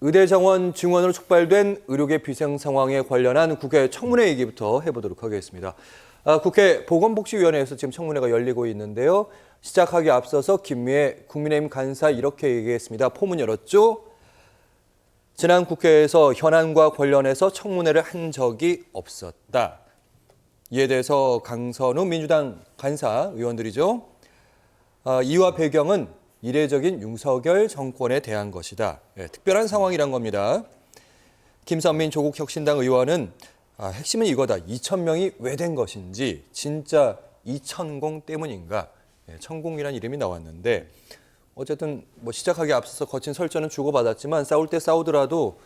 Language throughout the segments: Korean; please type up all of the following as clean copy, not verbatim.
의대 정원 증원으로 촉발된 의료계 비상 상황에 관련한 국회 청문회 얘기부터 해보도록 하겠습니다. 국회 보건복지위원회에서 지금 청문회가 열리고 있는데요. 시작하기 앞서서 김미애 국민의힘 간사 이렇게 얘기했습니다. 포문 열었죠. 지난 국회에서 현안과 관련해서 청문회를 한 적이 없었다. 이에 대해서 강선우 민주당 간사 의원들이죠. 이유와 배경은 이례적인 윤석열 정권에 대한 것이다. 특별한 상황이란 겁니다. 김선민 조국혁신당 의원은 핵심은 이거다. 2,000명이 왜 된 것인지 진짜 이천공 때문인가. 천공이라는 이름이 나왔는데 어쨌든 뭐 시작하기 앞서서 거친 설전은 주고받았지만 싸울 때 싸우더라도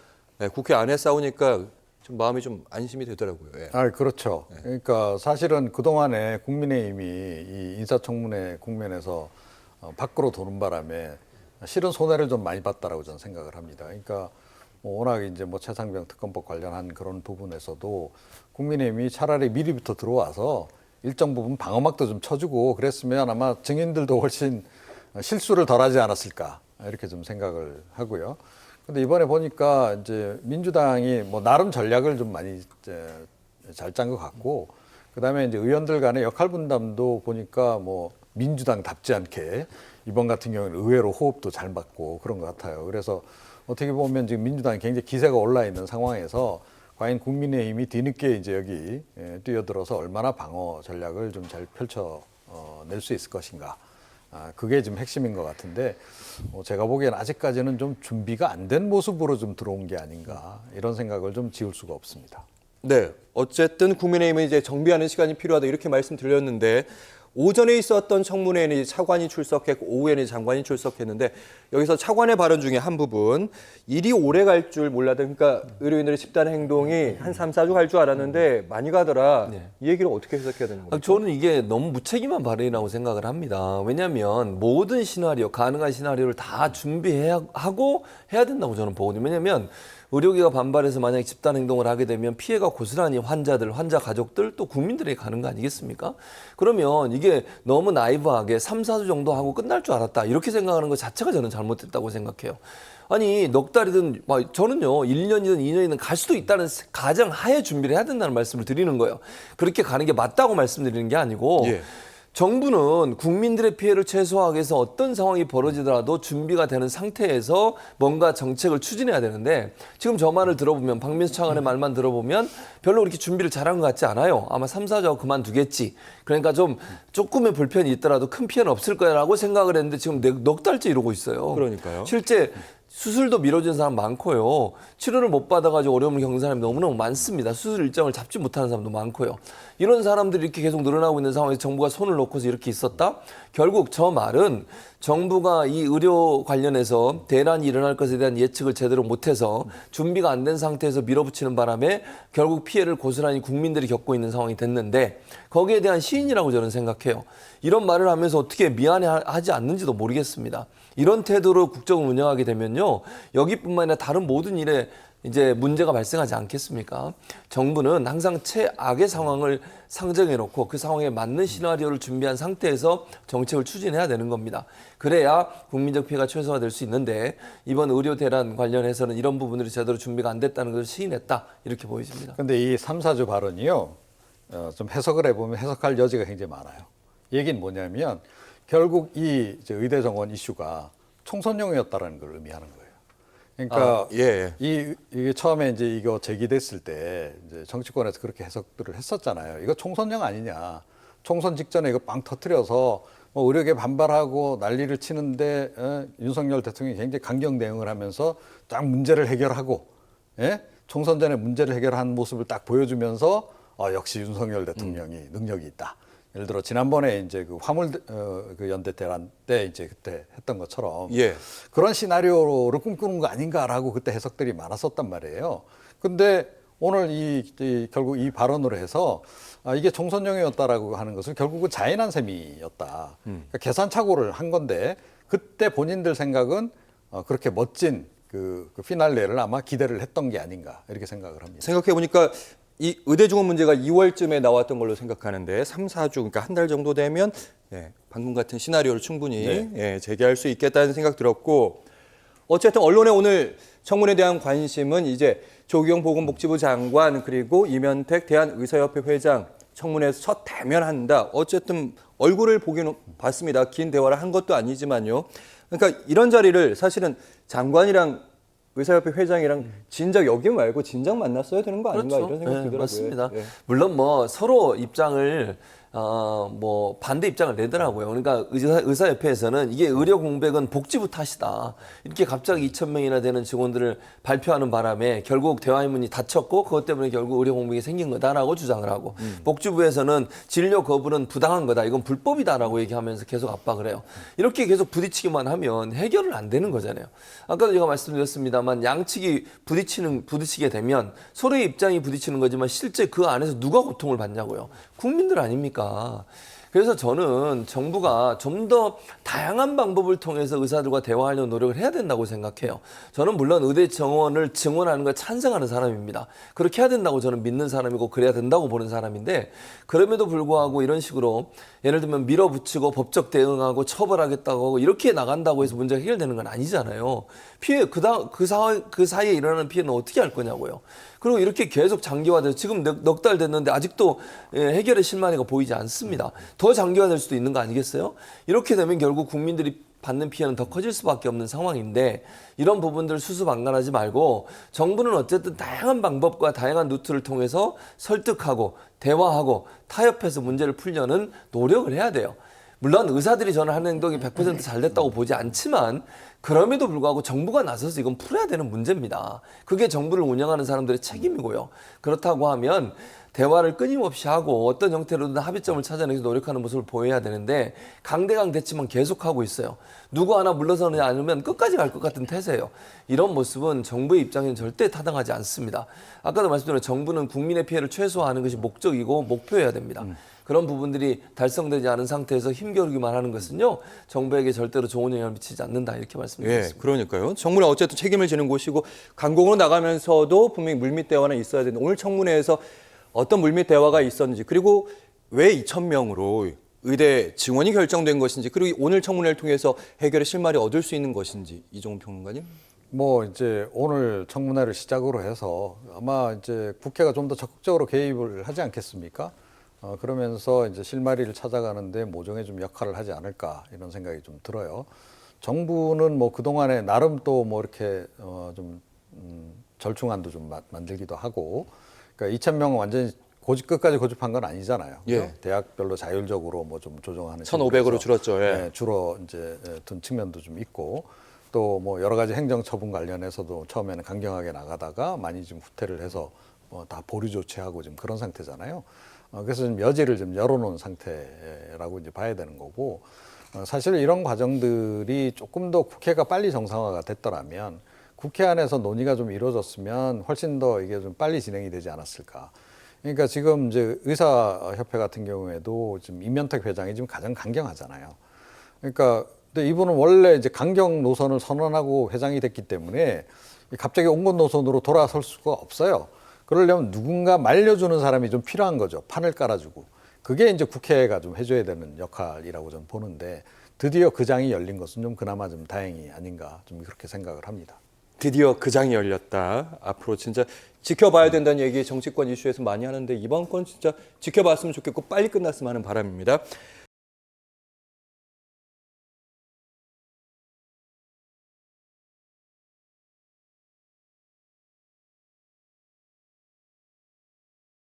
국회 안에 싸우니까 좀 마음이 좀 안심이 되더라고요. 그렇죠. 그러니까 사실은 그동안에 국민의힘이 이 인사청문회 국면에서 밖으로 도는 바람에 실은 손해를 좀 많이 봤다라고 저는 생각을 합니다. 그러니까 워낙 이제 최상병 특검법 관련한 그런 부분에서도 국민의힘이 차라리 미리부터 들어와서 일정 부분 방어막도 좀 쳐주고 그랬으면 아마 증인들도 훨씬 실수를 덜하지 않았을까 이렇게 좀 생각을 하고요. 근데 이번에 보니까 이제 민주당이 나름 전략을 좀 많이 잘 짠 것 같고, 그다음에 이제 의원들 간의 역할 분담도 보니까 민주당답지 않게 이번 같은 경우는 의외로 호흡도 잘 맞고 그런 것 같아요. 그래서 어떻게 보면 지금 민주당이 굉장히 기세가 올라 있는 상황에서 과연 국민의힘이 뒤늦게 이제 여기 뛰어들어서 얼마나 방어 전략을 좀 잘 펼쳐낼 수 있을 것인가. 그게 지금 핵심인 것 같은데 제가 보기엔 아직까지는 좀 준비가 안 된 모습으로 좀 들어온 게 아닌가 이런 생각을 좀 지울 수가 없습니다. 네, 어쨌든 국민의힘은 이제 정비하는 시간이 필요하다 이렇게 말씀드렸는데 오전에 있었던 청문회에는 차관이 출석했고 오후에는 장관이 출석했는데 여기서 차관의 발언 중에 한 부분 일이 오래 갈 줄 몰라도 그러니까 의료인들의 집단 행동이 한 3, 4주 갈 줄 알았는데 많이 가더라. 이 얘기를 어떻게 해석해야 되는 겁니까? 저는 이게 너무 무책임한 발언이라고 생각을 합니다. 왜냐하면 모든 시나리오, 가능한 시나리오를 다 준비하고 해야 된다고 저는 보거든요. 왜냐하면 의료계가 반발해서 만약에 집단 행동을 하게 되면 피해가 고스란히 환자들, 환자 가족들 또 국민들에게 가는 거 아니겠습니까? 그러면 이게 너무 나이브하게 3, 4주 정도 하고 끝날 줄 알았다. 이렇게 생각하는 것 자체가 저는 잘못됐다고 생각해요. 아니 넉 달이든 저는요 1년이든 2년이든 갈 수도 있다는 가정 하에 준비를 해야 된다는 말씀을 드리는 거예요. 그렇게 가는 게 맞다고 말씀드리는 게 아니고 정부는 국민들의 피해를 최소화하기 위해서 어떤 상황이 벌어지더라도 준비가 되는 상태에서 뭔가 정책을 추진해야 되는데 지금 저 말을 들어보면 박민수 차관의 말만 들어보면 별로 그렇게 준비를 잘한 것 같지 않아요. 아마 3, 4주 그만두겠지. 그러니까 조금의 불편이 있더라도 큰 피해는 없을 거라고 생각을 했는데 지금 넉 달째 이러고 있어요. 그러니까요. 실제 수술도 미뤄진 사람 많고요. 치료를 못 받아가지고 어려움을 겪는 사람이 너무너무 많습니다. 수술 일정을 잡지 못하는 사람도 많고요. 이런 사람들이 이렇게 계속 늘어나고 있는 상황에서 정부가 손을 놓고서 이렇게 있었다? 결국 저 말은 정부가 이 의료 관련해서 대란이 일어날 것에 대한 예측을 제대로 못해서 준비가 안 된 상태에서 밀어붙이는 바람에 결국 피해를 고스란히 국민들이 겪고 있는 상황이 됐는데 거기에 대한 시인이라고 저는 생각해요. 이런 말을 하면서 어떻게 미안해하지 않는지도 모르겠습니다. 이런 태도로 국정을 운영하게 되면요. 여기뿐만 아니라 다른 모든 일에 이제 문제가 발생하지 않겠습니까? 정부는 항상 최악의 상황을 상정해 놓고 그 상황에 맞는 시나리오를 준비한 상태에서 정책을 추진해야 되는 겁니다. 그래야 국민적 피해가 최소화될 수 있는데 이번 의료 대란 관련해서는 이런 부분들이 제대로 준비가 안 됐다는 것을 시인했다. 이렇게 보여집니다. 그런데 이 3, 4주 발언이요. 좀 해석을 해보면 해석할 여지가 굉장히 많아요. 얘기는 뭐냐면 결국 이 의대 정원 이슈가 총선용이었다라는 걸 의미하는 거예요. 그러니까 이게 처음에 이제 이거 제기됐을 때 이제 정치권에서 그렇게 해석들을 했었잖아요. 이거 총선용 아니냐? 총선 직전에 이거 빵 터뜨려서 의료계 반발하고 난리를 치는데 윤석열 대통령이 굉장히 강경 대응을 하면서 딱 문제를 해결하고 총선 전에 문제를 해결한 모습을 딱 보여주면서 역시 윤석열 대통령이 능력이 있다. 예를 들어 지난번에 이제 그 화물 그 연대 대란 때 이제 그때 했던 것처럼 그런 시나리오를 꿈꾸는 거 아닌가라고 그때 해석들이 많았었단 말이에요. 근데 오늘 결국 이 발언으로 해서 이게 총선용이었다라고 하는 것은 결국은 자인한 셈이었다. 그러니까 계산착오를 한 건데 그때 본인들 생각은 그렇게 멋진 그 피날레를 아마 기대를 했던 게 아닌가 이렇게 생각을 합니다. 생각해 보니까 이 의대 증원 문제가 2월쯤에 나왔던 걸로 생각하는데 3, 4주 그러니까 한 달 정도 되면 방금 같은 시나리오를 충분히 제기할 수 있겠다는 생각 들었고 어쨌든 언론의 오늘 청문회에 대한 관심은 이제 조기용 보건복지부 장관 그리고 이면택 대한의사협회 회장 청문회에서 첫 대면한다. 어쨌든 얼굴을 보기는 봤습니다. 긴 대화를 한 것도 아니지만요. 그러니까 이런 자리를 사실은 장관이랑 의사협회 회장이랑 진작 여기 말고 진작 만났어야 되는 거 아닌가 이런 생각이 들더라고요. 맞습니다. 예. 물론 뭐 서로 입장을 뭐 반대 입장을 내더라고요. 그러니까 의사협회에서는 이게 의료 공백은 복지부 탓이다. 이렇게 갑자기 2,000명이나 되는 직원들을 발표하는 바람에 결국 대화의문이 닫혔고 그것 때문에 결국 의료 공백이 생긴 거다라고 주장을 하고 복지부에서는 진료 거부는 부당한 거다. 이건 불법이다라고 얘기하면서 계속 압박을 해요. 이렇게 계속 부딪히기만 하면 해결은 안 되는 거잖아요. 아까도 제가 말씀드렸습니다만 양측이 부딪히게 되면 서로의 입장이 부딪히는 거지만 실제 그 안에서 누가 고통을 받냐고요. 국민들 아닙니까? 그래서 저는 정부가 좀 더 다양한 방법을 통해서 의사들과 대화하려는 노력을 해야 된다고 생각해요. 저는 물론 의대 정원을 증원하는 걸 찬성하는 사람입니다. 그렇게 해야 된다고 저는 믿는 사람이고 그래야 된다고 보는 사람인데 그럼에도 불구하고 이런 식으로 예를 들면 밀어붙이고 법적 대응하고 처벌하겠다고 하고 이렇게 나간다고 해서 문제가 해결되는 건 아니잖아요. 피해 그 사이에 일어나는 피해는 어떻게 할 거냐고요. 그리고 이렇게 계속 장기화돼서 지금 넉 달 됐는데 아직도 해결의 실마리가 보이지 않습니다. 더 장기화될 수도 있는 거 아니겠어요? 이렇게 되면 결국 국민들이 받는 피해는 더 커질 수밖에 없는 상황인데 이런 부분들 수수방관하지 말고 정부는 어쨌든 다양한 방법과 다양한 루트를 통해서 설득하고 대화하고 타협해서 문제를 풀려는 노력을 해야 돼요. 물론 의사들이 저는 하는 행동이 100% 잘 됐다고 보지 않지만 그럼에도 불구하고 정부가 나서서 이건 풀어야 되는 문제입니다. 그게 정부를 운영하는 사람들의 책임이고요. 그렇다고 하면 대화를 끊임없이 하고 어떤 형태로든 합의점을 찾아내기 노력하는 모습을 보여야 되는데 강대강 대치만 계속하고 있어요. 누구 하나 물러서지 않으면 끝까지 갈 것 같은 태세예요. 이런 모습은 정부의 입장에는 절대 타당하지 않습니다. 아까도 말씀드린 정부는 국민의 피해를 최소화하는 것이 목적이고 목표여야 됩니다. 그런 부분들이 달성되지 않은 상태에서 힘겨루기만 하는 것은요. 정부에게 절대로 좋은 영향을 미치지 않는다 이렇게 말씀드렸습니다. 예, 그러니까요. 청문회 어쨌든 책임을 지는 곳이고 강공으로 나가면서도 분명히 물밑 대화는 있어야 되는데 오늘 청문회에서 어떤 물밑 대화가 있었는지 그리고 왜 2,000명으로 의대 증원이 결정된 것인지 그리고 오늘 청문회를 통해서 해결의 실마리 얻을 수 있는 것인지 이종훈 평론가님. 뭐 이제 오늘 청문회를 시작으로 해서 아마 이제 국회가 좀 더 적극적으로 개입을 하지 않겠습니까? 그러면서 이제 실마리를 찾아가는데 모종의 좀 역할을 하지 않을까 이런 생각이 좀 들어요. 정부는 뭐 그동안에 나름 또 뭐 이렇게 좀 절충안도 좀 만들기도 하고 그러니까 2,000명 완전히 끝까지 고집한 건 아니잖아요. 예. 대학별로 자율적으로 뭐 좀 조정하는 1,500으로 줄었죠. 예. 네, 줄어 이제 둔 측면도 좀 있고 또 뭐 여러 가지 행정 처분 관련해서도 처음에는 강경하게 나가다가 많이 좀 후퇴를 해서 다 보류 조치하고 지금 그런 상태잖아요. 그래서 좀 여지를 좀 열어놓은 상태라고 이제 봐야 되는 거고 사실 이런 과정들이 조금 더 국회가 빨리 정상화가 됐더라면 국회 안에서 논의가 좀 이루어졌으면 훨씬 더 이게 좀 빨리 진행이 되지 않았을까. 그러니까 지금 이제 의사협회 같은 경우에도 지금 이면택 회장이 지금 가장 강경하잖아요. 그러니까 근데 이분은 원래 이제 강경 노선을 선언하고 회장이 됐기 때문에 갑자기 온건 노선으로 돌아설 수가 없어요. 그러려면 누군가 말려주는 사람이 좀 필요한 거죠. 판을 깔아주고. 그게 이제 국회가 좀 해줘야 되는 역할이라고 저는 보는데 드디어 그 장이 열린 것은 좀 그나마 좀 다행이 아닌가 좀 그렇게 생각을 합니다. 드디어 그 장이 열렸다. 앞으로 진짜 지켜봐야 된다는 얘기 정치권 이슈에서 많이 하는데 이번 건 진짜 지켜봤으면 좋겠고 빨리 끝났으면 하는 바람입니다.